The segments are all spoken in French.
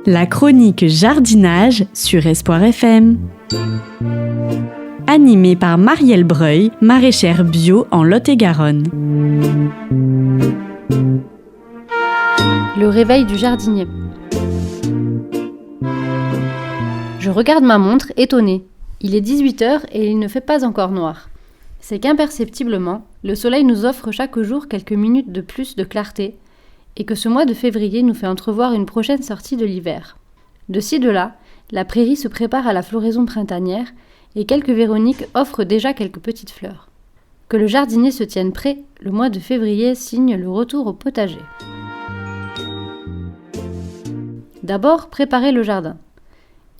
La chronique jardinage sur Espoir FM. Animée par Marielle Breuil, maraîchère bio en Lot-et-Garonne. Le réveil du jardinier. Je regarde ma montre, étonnée. Il est 18h et il ne fait pas encore noir. C'est qu'imperceptiblement, le soleil nous offre chaque jour quelques minutes de plus de clarté et que ce mois de février nous fait entrevoir une prochaine sortie de l'hiver. De ci de là, la prairie se prépare à la floraison printanière et quelques véroniques offrent déjà quelques petites fleurs. Que le jardinier se tienne prêt, le mois de février signe le retour au potager. D'abord, préparer le jardin.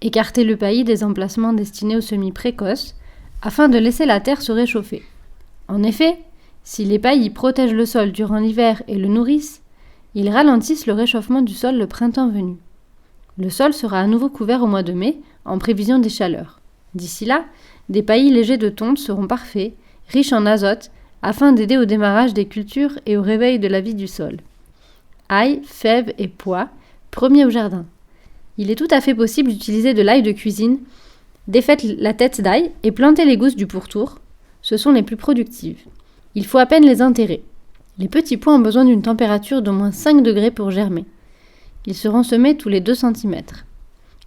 Écarter le paillis des emplacements destinés aux semis précoces afin de laisser la terre se réchauffer. En effet, si les paillis protègent le sol durant l'hiver et le nourrissent, ils ralentissent le réchauffement du sol le printemps venu. Le sol sera à nouveau couvert au mois de mai, en prévision des chaleurs. D'ici là, des paillis légers de tonte seront parfaits, riches en azote, afin d'aider au démarrage des cultures et au réveil de la vie du sol. Ail, fèves et pois, premiers au jardin. Il est tout à fait possible d'utiliser de l'ail de cuisine. Défaites la tête d'ail et plantez les gousses du pourtour. Ce sont les plus productives. Il faut à peine les enterrer. Les petits pois ont besoin d'une température d'au moins 5 degrés pour germer. Ils seront semés tous les 2 cm.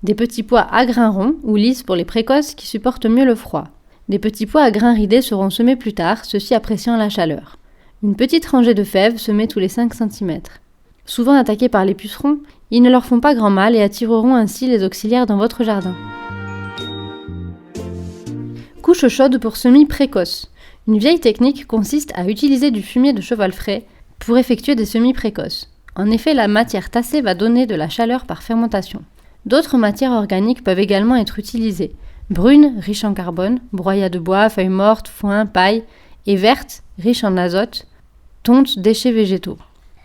Des petits pois à grains ronds ou lisses pour les précoces qui supportent mieux le froid. Des petits pois à grains ridés seront semés plus tard, ceux-ci appréciant la chaleur. Une petite rangée de fèves semée tous les 5 cm. Souvent attaqués par les pucerons, ils ne leur font pas grand mal et attireront ainsi les auxiliaires dans votre jardin. Couche chaude pour semis précoces. Une vieille technique consiste à utiliser du fumier de cheval frais pour effectuer des semis précoces. En effet, la matière tassée va donner de la chaleur par fermentation. D'autres matières organiques peuvent également être utilisées. Brunes, riches en carbone, broyat de bois, feuilles mortes, foin, paille, et vertes, riches en azote, tonte, déchets végétaux.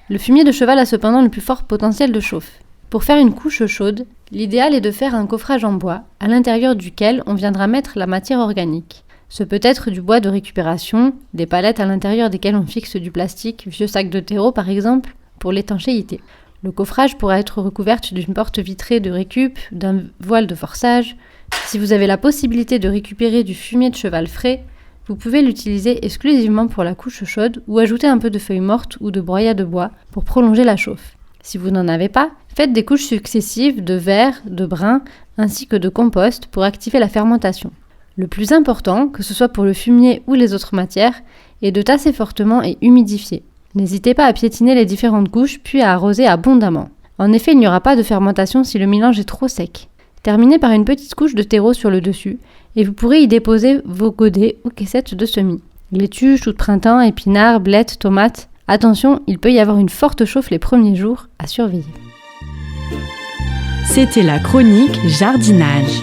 Le fumier de cheval a cependant le plus fort potentiel de chauffe. Pour faire une couche chaude, l'idéal est de faire un coffrage en bois, à l'intérieur duquel on viendra mettre la matière organique. Ce peut être du bois de récupération, des palettes à l'intérieur desquelles on fixe du plastique, vieux sacs de terreau par exemple, pour l'étanchéité. Le coffrage pourra être recouvert d'une porte vitrée de récup, d'un voile de forçage. Si vous avez la possibilité de récupérer du fumier de cheval frais, vous pouvez l'utiliser exclusivement pour la couche chaude ou ajouter un peu de feuilles mortes ou de broyat de bois pour prolonger la chauffe. Si vous n'en avez pas, faites des couches successives de verre, de brun ainsi que de compost pour activer la fermentation. Le plus important, que ce soit pour le fumier ou les autres matières, est de tasser fortement et humidifier. N'hésitez pas à piétiner les différentes couches puis à arroser abondamment. En effet, il n'y aura pas de fermentation si le mélange est trop sec. Terminez par une petite couche de terreau sur le dessus et vous pourrez y déposer vos godets ou caissettes de semis. Laitue, choux de printemps, épinards, blettes, tomates. Attention, il peut y avoir une forte chauffe les premiers jours, à surveiller. C'était la chronique jardinage.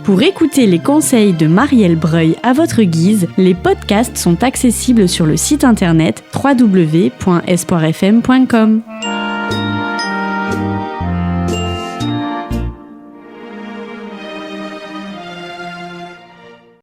Pour écouter les conseils de Marielle Breuil à votre guise, les podcasts sont accessibles sur le site internet www.espoirfm.com.